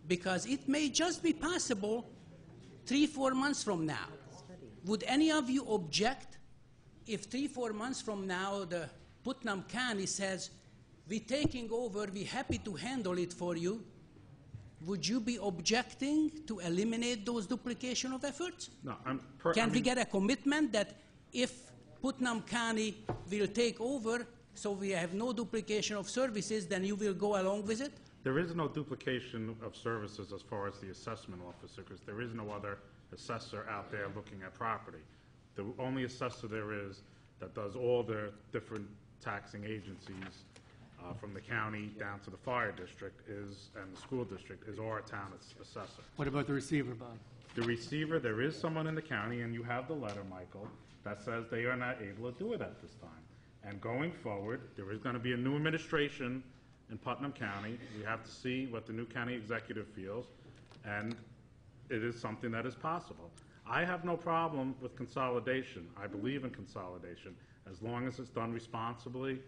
because it may just be possible 3-4 months from now. Would any of you object if 3-4 months from now the Putnam County says, we're taking over, we're happy to handle it for you? Would you be objecting to eliminate those duplication of efforts? No, Can we get a commitment that if Putnam County will take over, so we have no duplication of services, then you will go along with it? There is no duplication of services as far as the assessment officer, because there is no other assessor out there looking at property. The only assessor there is that does all the different taxing agencies from the county down to the fire district and the school district is our town assessor. What about the receiver, Bob? The receiver, there is someone in the county, and you have the letter, Michael, that says they are not able to do it at this time. And going forward, there is going to be a new administration in Putnam County. We have to see what the new county executive feels, and it is something that is possible. I have no problem with consolidation. I believe in consolidation, as long as it's done responsibly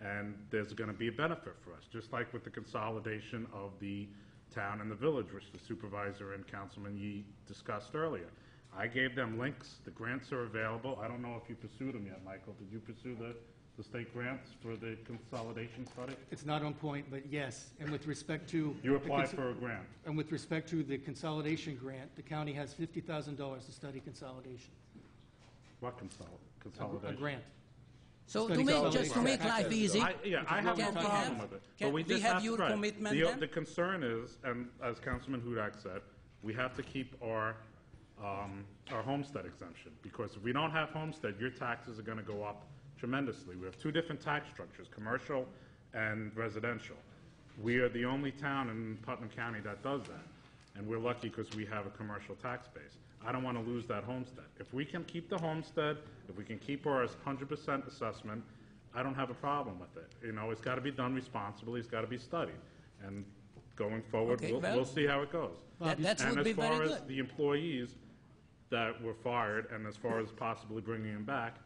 and there's going to be a benefit for us, just like with the consolidation of the town and the village, which the supervisor and Councilman Yee discussed earlier. I gave them links. The grants are available. I don't know if you pursued them yet, Michael. Did you pursue the state grants for the consolidation study? It's not on point, but yes. And with respect to... You applied for a grant. And with respect to the consolidation grant, the county has $50,000 to study consolidation. What consolidation? A grant. So just to make life easy, I have no problem with it. Can we have your commitment then? The concern is, and as Councilman Hudak said, we have to keep our homestead exemption, because if we don't have homestead, your taxes are going to go up tremendously. We have two different tax structures, commercial and residential. We are the only town in Putnam County that does that, and we're lucky because we have a commercial tax base. I don't want to lose that homestead. If we can keep the homestead, if we can keep our 100% assessment, I don't have a problem with it. You know, it's got to be done responsibly. It's got to be studied. And going forward, we'll see how it goes. That and would be as far very as good. the employees that were fired, and as far as possibly bringing them back,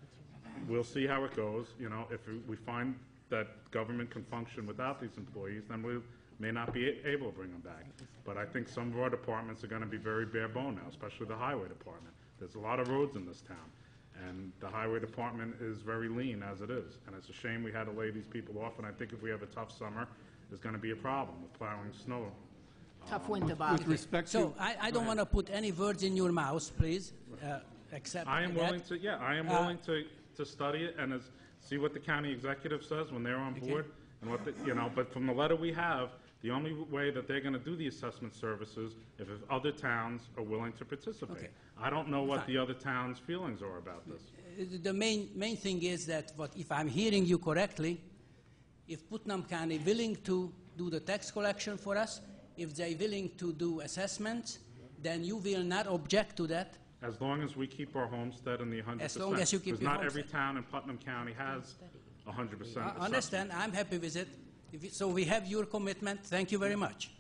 we'll see how it goes. You know, if we find that government can function without these employees, then we may not be able to bring them back. But I think some of our departments are going to be very bare bone now, especially the highway department. There's a lot of roads in this town, and the highway department is very lean as it is. And it's a shame we had to lay these people off, and I think if we have a tough summer, there's going to be a problem with plowing snow. Tough winter, Bob. With respect to... So I don't want to put any words in your mouth, please, except I am that. willing to, yeah, I am willing to study it and see what the county executive says when they're on board, and what the, you know, but from the letter we have, the only way that they're going to do the assessment services if other towns are willing to participate. Okay. I don't know what the other towns' feelings are about this. The main thing is that, if I'm hearing you correctly, if Putnam County willing to do the tax collection for us, if they're willing to do assessments, then you will not object to that. As long as we keep our homestead in the 100%. As long as you keep your Because not homestead. every town in Putnam County has 100%. I understand. I'm happy with it. So we have your commitment. Thank you very much.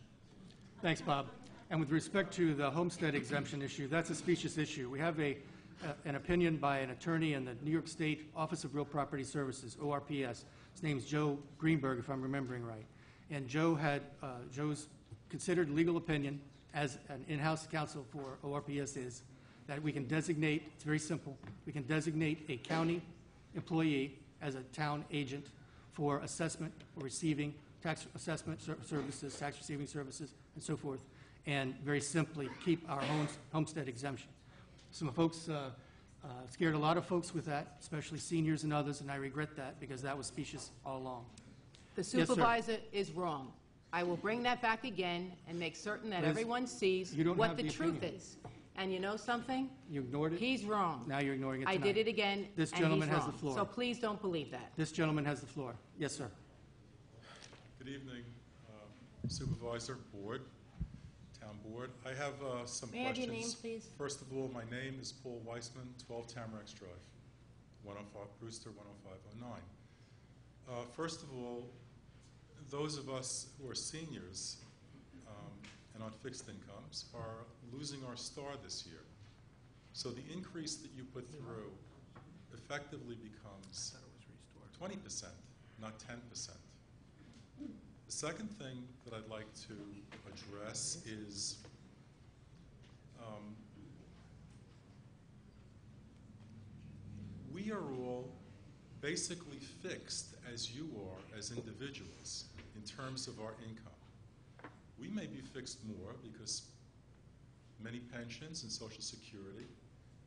Thanks, Bob. And with respect to the homestead exemption issue, that's a specious issue. We have an opinion by an attorney in the New York State Office of Real Property Services, ORPS. His name's Joe Greenberg, if I'm remembering right. And Joe's considered legal opinion as an in-house counsel for ORPS is that we can designate, it's very simple, we can designate a county employee as a town agent for assessment or receiving tax assessment services, tax receiving services, and so forth, and very simply keep our homestead exemption. Some folks scared a lot of folks with that, especially seniors and others, and I regret that because that was specious all along. The supervisor is wrong. I will bring that back again and make certain that Liz, everyone sees you don't what have the the truth opinion. is. And you know something? You ignored it? He's wrong. Now you're ignoring it I tonight. did it again, This and gentleman he's has the wrong. floor. So please don't believe that. This gentleman has the floor. Yes, sir. Good evening, Supervisor, Board, Town Board. I have some questions. May I have your name, please? First of all, my name is Paul Weissman, 12 Tamaracks Drive, 105 Brewster, 10509. First of all, those of us who are seniors and on fixed incomes are losing our star this year. So the increase that you put through effectively becomes 20%, not 10%. The second thing that I'd like to address is we are all basically fixed as you are as individuals in terms of our income. We may be fixed more because many pensions and Social Security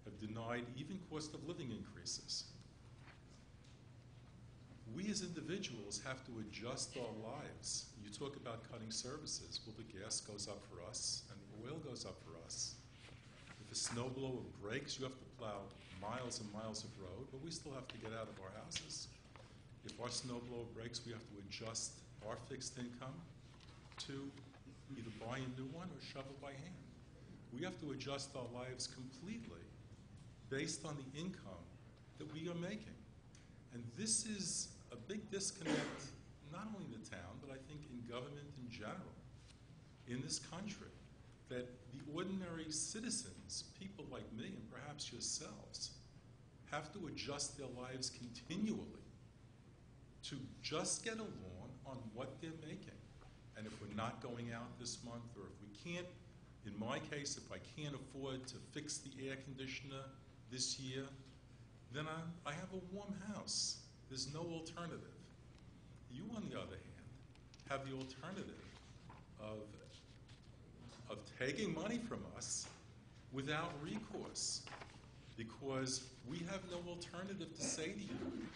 have denied even cost of living increases. We as individuals have to adjust our lives. You talk about cutting services. Well, the gas goes up for us and the oil goes up for us. If a snowblower breaks, you have to plow miles and miles of road, but we still have to get out of our houses. If our snowblower breaks, we have to adjust our fixed income to either buy a new one or shovel by hand. We have to adjust our lives completely based on the income that we are making. And this is a big disconnect, not only in the town, but I think in government in general, in this country, that the ordinary citizens, people like me and perhaps yourselves, have to adjust their lives continually to just get along on what they're making. And if we're not going out this month, or if we can't, in my case, if I can't afford to fix the air conditioner this year, then I have a warm house. There's no alternative. You, on the other hand, have the alternative of taking money from us without recourse, because we have no alternative to say to you,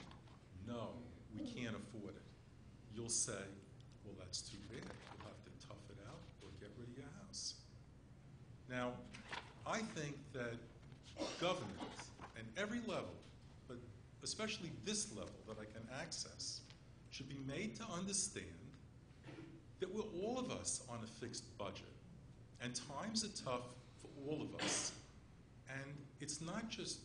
no, we can't afford it. You'll say, well, that's too bad. You'll have to tough it out or get rid of your house. Now, I think that government, at every level, but especially this level that I can access, should be made to understand that we're all of us on a fixed budget. And times are tough for all of us. And it's not just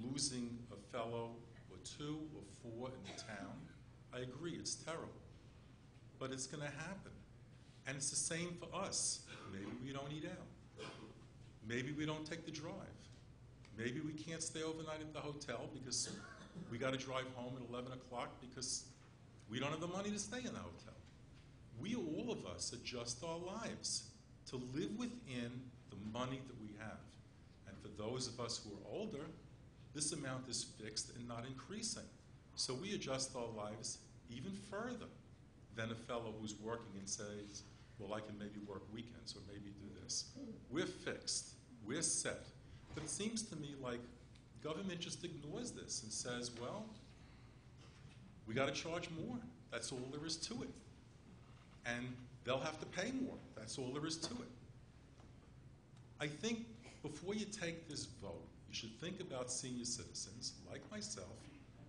losing a fellow or two or four in the town. I agree, it's terrible. But it's going to happen. And it's the same for us. Maybe we don't eat out. Maybe we don't take the drive. Maybe we can't stay overnight at the hotel because we got to drive home at 11 o'clock because we don't have the money to stay in the hotel. We, all of us, adjust our lives to live within the money that we have. And for those of us who are older, this amount is fixed and not increasing. So we adjust our lives even further than a fellow who's working and says, well, I can maybe work weekends or maybe do this. We're fixed. We're set. But it seems to me like government just ignores this and says, well, we got to charge more. That's all there is to it. And they'll have to pay more. That's all there is to it. I think before you take this vote, you should think about senior citizens like myself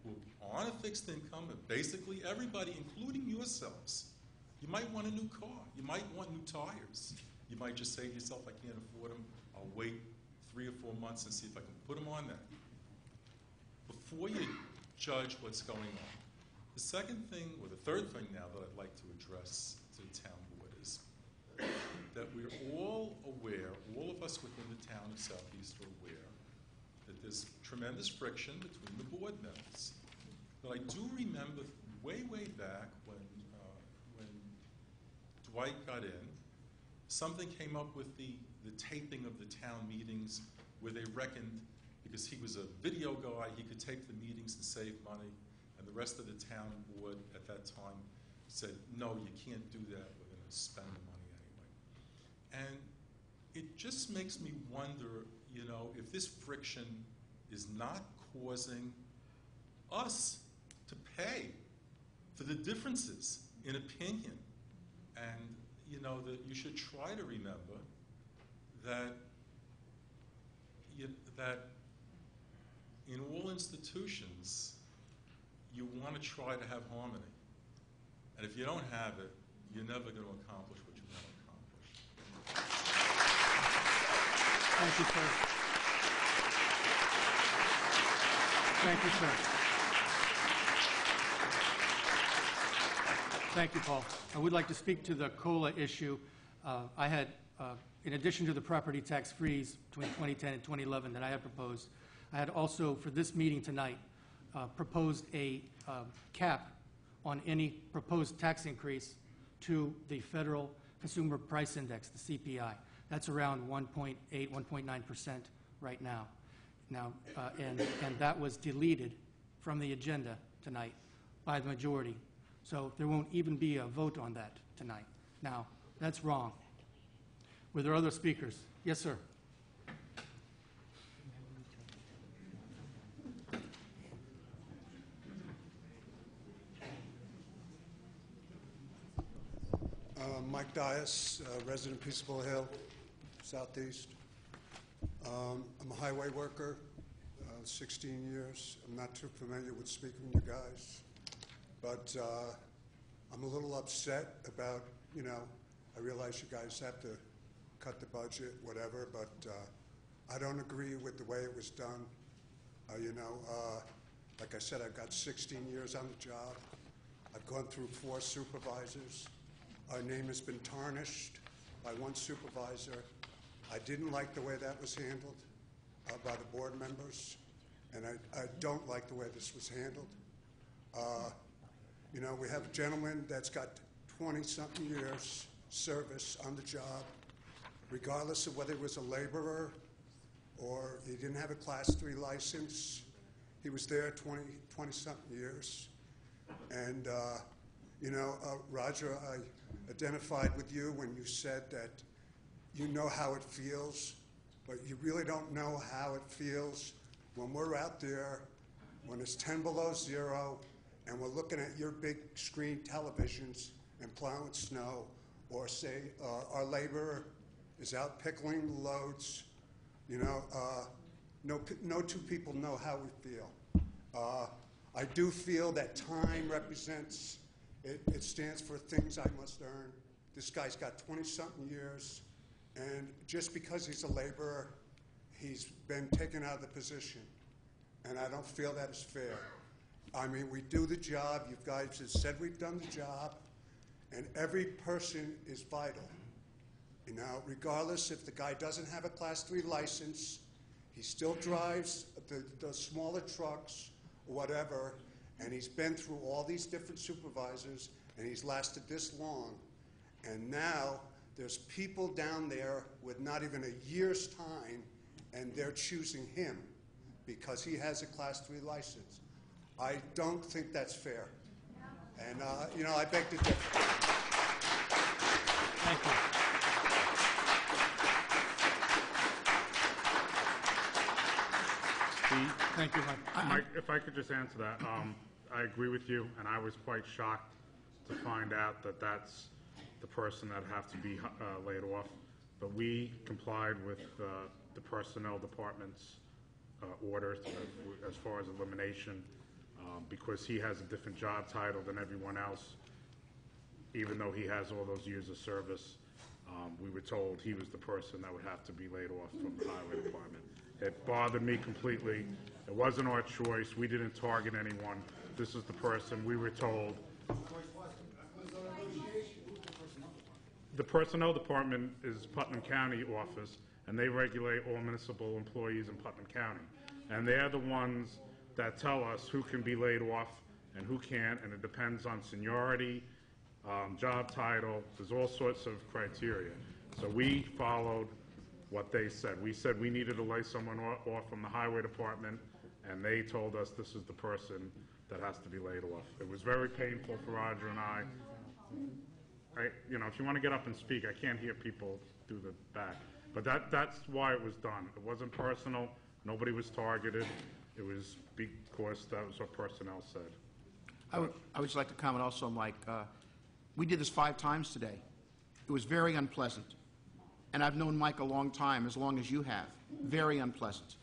who are on a fixed income, and basically everybody, including yourselves. You might want a new car. You might want new tires. You might just say to yourself, I can't afford them. I'll wait 3 or 4 months and see if I can put them on there. Before you judge what's going on. The second thing, or the third thing now that I'd like to address to the town board is that we're all aware, all of us within the town of Southeast are aware, that there's tremendous friction between the board members. But I do remember way, way back when Dwight got in, something came up with the taping of the town meetings where they reckoned, because he was a video guy, he could tape the meetings and save money, and the rest of the town board at that time said, no, you can't do that, we're going to spend the money anyway. And it just makes me wonder, you know, if this friction is not causing us to pay for the differences in opinion. And, you know, that you should try to remember that that in all institutions, you want to try to have harmony. And if you don't have it, you're never going to accomplish what you want to accomplish. Thank you, sir. Thank you, sir. Thank you, Paul. I would like to speak to the COLA issue. I had, in addition to the property tax freeze between 2010 and 2011 that I had proposed, I had also, for this meeting tonight, proposed a cap on any proposed tax increase to the Federal Consumer Price Index, the CPI. That's around 1.8, 1.9% right now. And that was deleted from the agenda tonight by the majority. So there won't even be a vote on that tonight. Now, that's wrong. Were there other speakers? Yes, sir. Mike Dias, resident Peaceable Hill, Southeast. I'm a highway worker, 16 years. I'm not too familiar with speaking to you guys, but I'm a little upset about, I realize you guys have to cut the budget, whatever, but I don't agree with the way it was done. Like I said, I've got 16 years on the job. I've gone through 4 supervisors. Our name has been tarnished by one supervisor. I didn't like the way that was handled by the board members, and I don't like the way this was handled. We have a gentleman that's got 20-something years service on the job, regardless of whether he was a laborer or he didn't have a Class 3 license. He was there 20-something years. And, Roger, I identified with you when you said that you know how it feels, but you really don't know how it feels when we're out there, when it's 10 below zero, and we're looking at your big screen televisions and plowing snow, or say our laborer is out pickling the loads. No two people know how we feel. I do feel that time represents, it stands for things I must earn. This guy's got 20-something years, and just because he's a laborer, he's been taken out of the position, and I don't feel that is fair. I mean, we do the job. You guys have said we've done the job, and every person is vital. Regardless if the guy doesn't have a Class 3 license, he still drives the smaller trucks or whatever, and he's been through all these different supervisors, and he's lasted this long. And now there's people down there with not even a year's time, and they're choosing him because he has a Class 3 license. I don't think that's fair. And, I beg to differ. Thank you. Thank you, Mike. Mike, if I could just answer that, I agree with you, and I was quite shocked to find out that that's the person that have to be laid off. But we complied with the personnel department's orders as far as elimination, because he has a different job title than everyone else. Even though he has all those years of service, we were told he was the person that would have to be laid off from the highway department. It bothered me completely. It wasn't our choice. We didn't target anyone. This is the person we were told. The personnel department is Putnam County office, and they regulate all municipal employees in Putnam County. And they're the ones that tell us who can be laid off and who can't, and it depends on seniority, job title. There's all sorts of criteria. So we followed what they said. We said we needed to lay someone off from the highway department, and they told us this is the person that has to be laid off. It was very painful for Roger and I. If you want to get up and speak, I can't hear people through the back. But that's why it was done. It wasn't personal. Nobody was targeted. It was because that was what personnel said. I would just like to comment also, Mike. We did this 5 times today. It was very unpleasant. And I've known Mike a long time, as long as you have. Very unpleasant.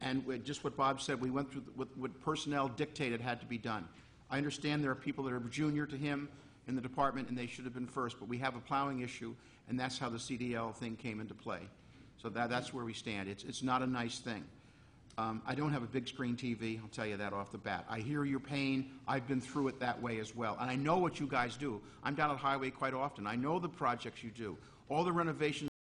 And with just what Bob said, we went through what personnel dictated had to be done. I understand there are people that are junior to him in the department, and they should have been first, but we have a plowing issue, and that's how the CDL thing came into play. So that's where we stand. It's not a nice thing. I don't have a big screen TV, I'll tell you that off the bat. I hear your pain. I've been through it that way as well. And I know what you guys do. I'm down at Highway quite often. I know the projects you do. All the renovations